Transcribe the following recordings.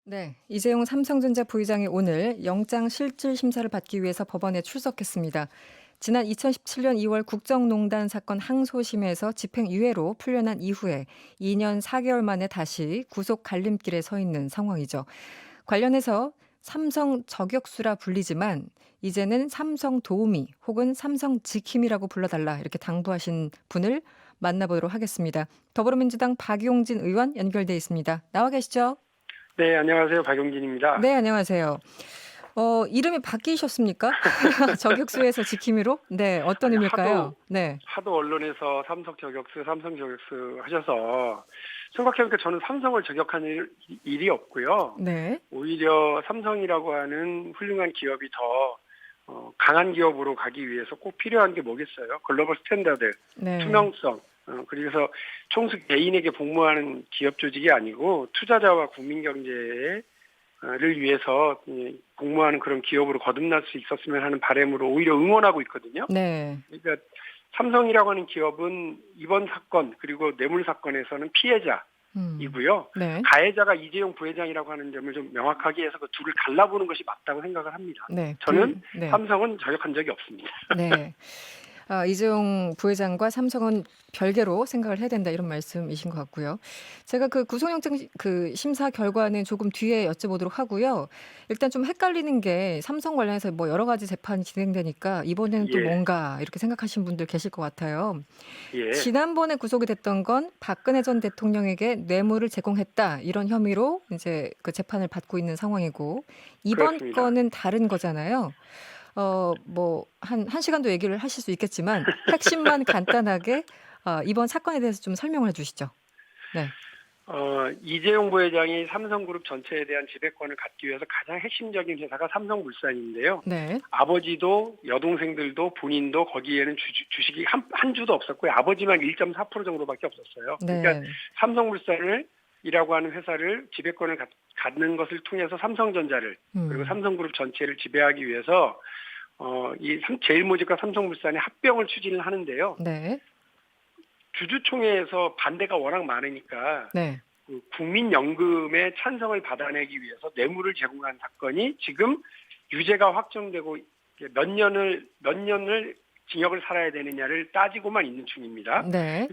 네, 이재용 삼성전자 부회장이 오늘 영장 실질 심사를 받기 위해서 법원에 출석했습니다. 지난 2017년 2월 국정농단 사건 항소심에서 집행유예로 풀려난 이후에 2년 4개월 만에 다시 구속 갈림길에 서 있는 상황이죠. 관련해서 삼성 저격수라 불리지만 이제는 삼성 도우미 혹은 삼성 지킴이라고 불러달라 이렇게 당부하신 분을 만나보도록 하겠습니다. 더불어민주당 박용진 의원 연결돼 있습니다. 나와 계시죠? 네, 안녕하세요. 박용진입니다. 네, 안녕하세요. 이름이 바뀌셨습니까? 저격수에서 지킴이로? 네, 어떤 아니, 의미일까요? 네. 하도 언론에서 삼성 저격수, 삼성 저격수 하셔서 생각해보니까 저는 삼성을 저격한 일이 없고요. 네. 오히려 삼성이라고 하는 훌륭한 기업이 더 강한 기업으로 가기 위해서 꼭 필요한 게 뭐겠어요? 글로벌 스탠다드, 네. 투명성. 그래서 총수 개인에게 복무하는 기업 조직이 아니고 투자자와 국민 경제에 를 위해서 복무하는 그런 기업으로 거듭날 수 있었으면 하는 바람으로 오히려 응원하고 있거든요. 네. 그러니까 삼성이라고 하는 기업은 이번 사건 그리고 뇌물 사건에서는 음. 피해자이고요. 네. 가해자가 이재용 부회장이라고 하는 점을 좀 명확하게 해서 그 둘을 갈라보는 것이 맞다고 생각을 합니다. 네. 저는 네. 삼성은 저격한 적이 없습니다. 네. 이재용 부회장과 삼성은 별개로 생각을 해야 된다 이런 말씀이신 것 같고요. 제가 그 구속영장 심사 결과는 조금 뒤에 여쭤보도록 하고요. 일단 좀 헷갈리는 게 삼성 관련해서 뭐 여러 가지 재판이 진행되니까 이번에는 또 예, 뭔가 이렇게 생각하시는 분들 계실 것 같아요. 예, 지난번에 구속이 됐던 건 박근혜 전 대통령에게 뇌물을 제공했다 이런 혐의로 이제 그 재판을 받고 있는 상황이고 이번 그렇습니다. 건은 다른 거잖아요. 뭐 한 시간도 얘기를 하실 수 있겠지만 핵심만 간단하게 이번 사건에 대해서 좀 설명을 해 주시죠. 네. 이재용 부회장이 삼성그룹 전체에 대한 지배권을 갖기 위해서 가장 핵심적인 회사가 삼성물산인데요. 네. 아버지도 여동생들도 본인도 거기에는 주식이 한 주도 없었고요. 아버지만 1.4% 정도밖에 없었어요. 그러니까 네. 삼성물산을 이라고 하는 회사를 지배권을 갖는 것을 통해서 삼성전자를 그리고 음. 삼성그룹 전체를 지배하기 위해서 제일모직과 삼성물산의 합병을 추진을 하는데요. 네. 주주총회에서 반대가 워낙 많으니까 네. 그 국민연금에 찬성을 받아내기 위해서 뇌물을 제공한 사건이 지금 유죄가 확정되고 몇 년을 징역을 살아야 되느냐를 따지고만 있는 중입니다. 네.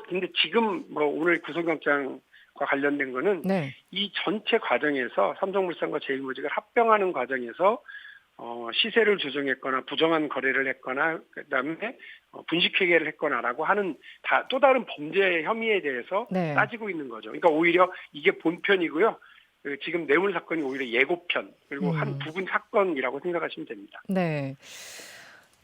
근데 지금 뭐 오늘 구속영장과 관련된 거는 네. 이 전체 과정에서 삼성물산과 제일모직을 합병하는 과정에서 시세를 조정했거나 부정한 거래를 했거나 그다음에 분식회계를 했거나라고 하는 또 다른 범죄 혐의에 대해서 네. 따지고 있는 거죠. 그러니까 오히려 이게 본편이고요. 지금 뇌물 사건이 오히려 예고편 그리고 한 음. 부분 사건이라고 생각하시면 됩니다. 네.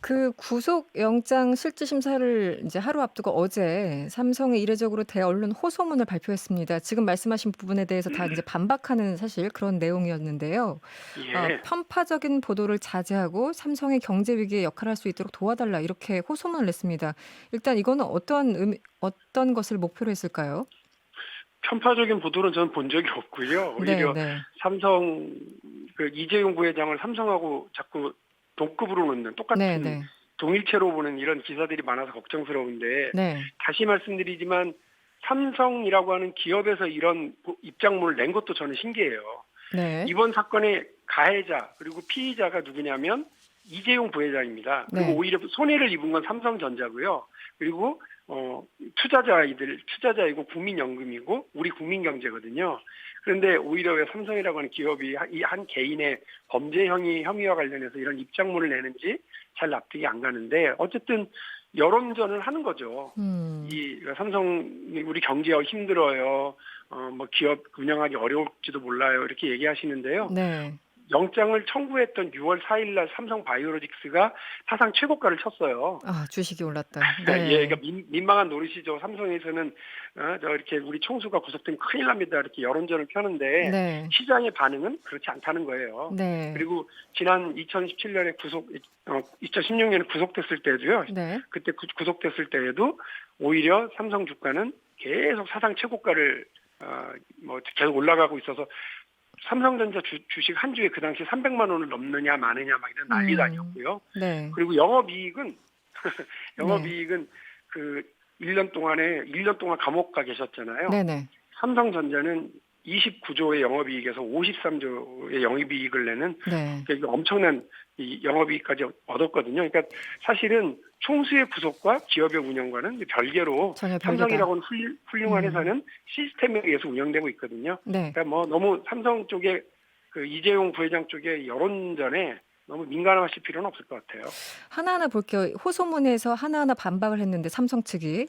그 구속영장 실질심사를 이제 하루 앞두고 어제 삼성이 이례적으로 대언론 호소문을 발표했습니다. 지금 말씀하신 부분에 대해서 다 이제 반박하는 사실 그런 내용이었는데요. 예, 편파적인 보도를 자제하고 삼성의 경제 위기에 역할할 수 있도록 도와달라 이렇게 호소문을 냈습니다. 일단 이거는 어떤 것을 목표로 했을까요? 편파적인 보도는 저는 본 적이 없고요. 네, 오히려 네, 삼성 이재용 부회장을 삼성하고 자꾸 동급으로 놓는 네, 똑같은 네, 동일체로 보는 이런 기사들이 많아서 걱정스러운데 네, 다시 말씀드리지만 삼성이라고 하는 기업에서 이런 입장문을 낸 것도 저는 신기해요. 네, 이번 사건의 가해자 그리고 피의자가 누구냐면 이재용 부회장입니다. 그리고 네, 오히려 손해를 입은 건 삼성전자고요. 그리고 투자자이고 국민연금이고 우리 국민경제거든요. 그런데 오히려 왜 삼성이라고 하는 기업이 이 한 개인의 범죄 혐의와 관련해서 이런 입장문을 내는지 잘 납득이 안 가는데 어쨌든 여론전을 하는 거죠. 음, 이 삼성 우리 경제가 힘들어요. 뭐 기업 운영하기 어려울지도 몰라요. 이렇게 얘기하시는데요. 네, 영장을 청구했던 6월 4일 날 삼성 바이오로직스가 사상 최고가를 쳤어요. 주식이 올랐다. 예, 네, 그러니까 민망한 노릇이죠. 삼성에서는 이렇게 우리 총수가 구속되면 큰일 납니다. 이렇게 여론전을 펴는데 네, 시장의 반응은 그렇지 않다는 거예요. 네, 그리고 지난 2016년에 구속됐을 때도요. 네, 그때 구속됐을 때에도 오히려 삼성 주가는 계속 사상 최고가를 뭐 계속 올라가고 있어서 삼성전자 주식 한 주에 그 당시 300만 원을 넘느냐 마느냐 막 이런 난리도 음, 아니었고요. 네, 그리고 영업이익은 네, 영업이익은 그 1년 동안 감옥 가 계셨잖아요. 네, 네, 삼성전자는 29조의 영업이익에서 53조의 영업이익을 내는 네. 그러니까 엄청난 이 영업이익까지 얻었거든요. 그러니까 사실은 총수의 부속과 기업의 운영과는 별개로 전혀 별개다. 삼성이라고는 훌륭한 회사는 시스템에 의해서 운영되고 있거든요. 네. 그러니까 뭐 너무 삼성 쪽에 그 이재용 부회장 쪽의 여론전에 너무 민감하실 필요는 없을 것 같아요. 하나하나 볼게요. 호소문에서 하나하나 반박을 했는데 삼성 측이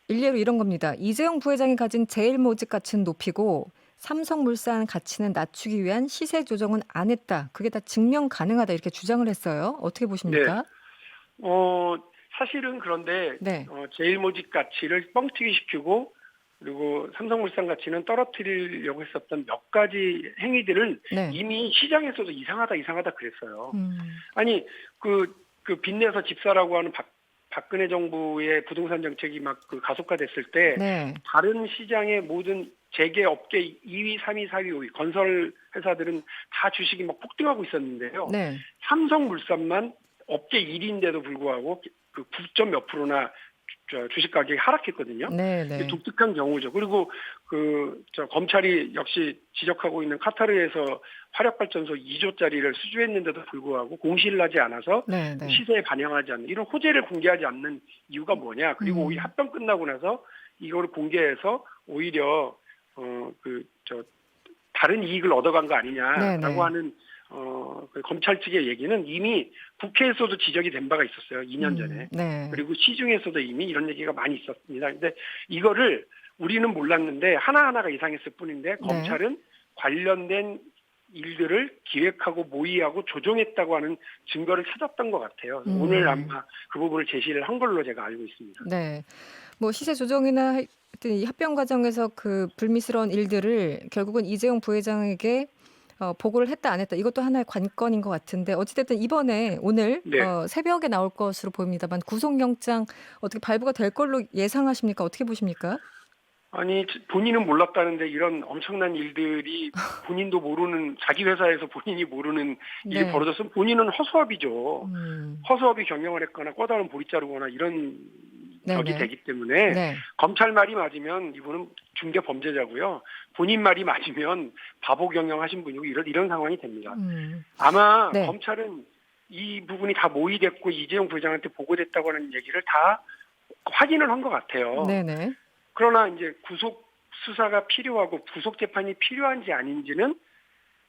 일례로 이런 겁니다. 이재용 부회장이 가진 제일모직 가치는 높이고 삼성물산 가치는 낮추기 위한 시세 조정은 안 했다. 그게 다 증명 가능하다 이렇게 주장을 했어요. 어떻게 보십니까? 사실은 그런데 네. 제일모직 가치를 뻥튀기 시키고 그리고 삼성물산 가치는 떨어뜨리려고 했었던 몇 가지 행위들은 네. 이미 시장에서도 이상하다 그랬어요. 음. 아니 그 빚내서 집 사라고 하는 박근혜 정부의 부동산 정책이 막 그 가속화됐을 때 네. 다른 시장의 모든 재계 업계 2위, 3위, 4위, 5위 건설 회사들은 다 주식이 막 폭등하고 있었는데요. 네. 삼성물산만 업계 1위인데도 불구하고 그 9점 몇 프로나 주식 가격이 하락했거든요. 네. 네. 독특한 경우죠. 그리고 검찰이 역시 지적하고 있는 카타르에서 화력발전소 2조짜리를 수주했는데도 불구하고 공시를 하지 않아서 네. 네. 시세에 반영하지 않는 이런 호재를 공개하지 않는 이유가 뭐냐? 그리고 오히려 합병 끝나고 나서 이거를 공개해서 오히려 다른 이익을 얻어간 거 아니냐라고 네, 네. 하는 그 검찰 측의 얘기는 이미 국회에서도 지적이 된 바가 있었어요. 2년 전에. 네. 그리고 시중에서도 이미 이런 얘기가 많이 있었습니다. 근데 이거를 우리는 몰랐는데 하나하나가 이상했을 뿐인데 검찰은 관련된 일들을 기획하고 모의하고 조종했다고 하는 증거를 찾았던 것 같아요. 오늘 아마 그 부분을 제시를 한 걸로 제가 알고 있습니다. 네. 뭐 시세 조정이나 하여튼 이 합병 과정에서 그 불미스러운 일들을 결국은 이재용 부회장에게 보고를 했다 안 했다 이것도 하나의 관건인 것 같은데 어찌됐든 이번에 오늘 네. 새벽에 나올 것으로 보입니다만 구속영장 어떻게 발부가 될 걸로 예상하십니까? 어떻게 보십니까? 아니 본인은 몰랐다는데 이런 엄청난 일들이 본인도 모르는 자기 회사에서 본인이 모르는 일이 네. 벌어졌으면 본인은 허수아비죠. 음. 허수아비 경영을 했거나 꼬다른 보리 자르거나 이런 격이 네네. 되기 때문에 네. 검찰 말이 맞으면 이분은 중대 범죄자고요. 본인 말이 맞으면 바보 경영하신 분이고 이런 상황이 됩니다. 아마 네. 검찰은 이 부분이 다 모의됐고 이재용 부회장한테 보고됐다고 하는 얘기를 다 확인을 한 것 같아요. 네네. 그러나 이제 구속 수사가 필요하고 구속 재판이 필요한지 아닌지는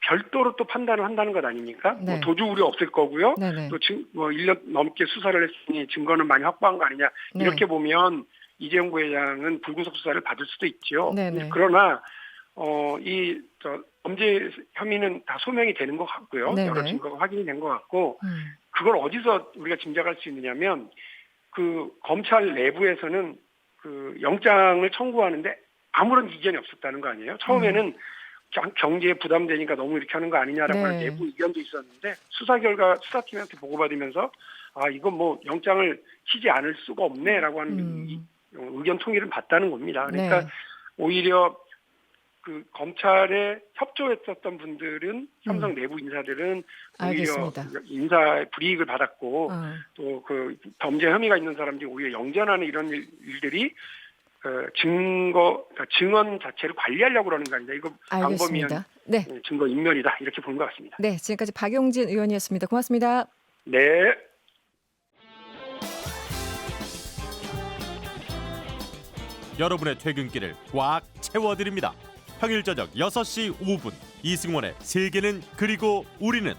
별도로 또 판단을 한다는 것 아닙니까? 네. 뭐 도주 우려 없을 거고요. 네네. 또 1년 넘게 수사를 했으니 증거는 많이 확보한 거 아니냐. 네. 이렇게 보면 이재용 부회장은 불구속 수사를 받을 수도 있죠. 네네. 그러나 범죄 혐의는 다 소명이 되는 것 같고요. 네네. 여러 증거가 확인이 된 것 같고 그걸 어디서 우리가 짐작할 수 있느냐면 그 검찰 내부에서는 그 영장을 청구하는데 아무런 이견이 없었다는 거 아니에요? 처음에는 경제에 부담되니까 너무 이렇게 하는 거 아니냐라고 하는 네. 내부 의견도 있었는데 수사 결과 수사팀한테 보고받으면서 이건 뭐 영장을 치지 않을 수가 없네라고 하는 의견 통일을 봤다는 겁니다. 그러니까 네. 오히려 그 검찰에 협조했었던 분들은 삼성 내부 인사들은 오히려 알겠습니다. 인사 불이익을 받았고 또 그 범죄 혐의가 있는 사람들이 오히려 영전하는 이런 일들이 증언 자체를 관리하려고 그러는 거 아니다. 이거 알겠습니다. 광범위한 네. 증거 인멸이다. 이렇게 보는 것 같습니다. 네. 지금까지 박용진 의원이었습니다. 고맙습니다. 네. 여러분의 퇴근길을 꽉 채워드립니다. 평일 저녁 6시 5분 이승원의 세계는 그리고 우리는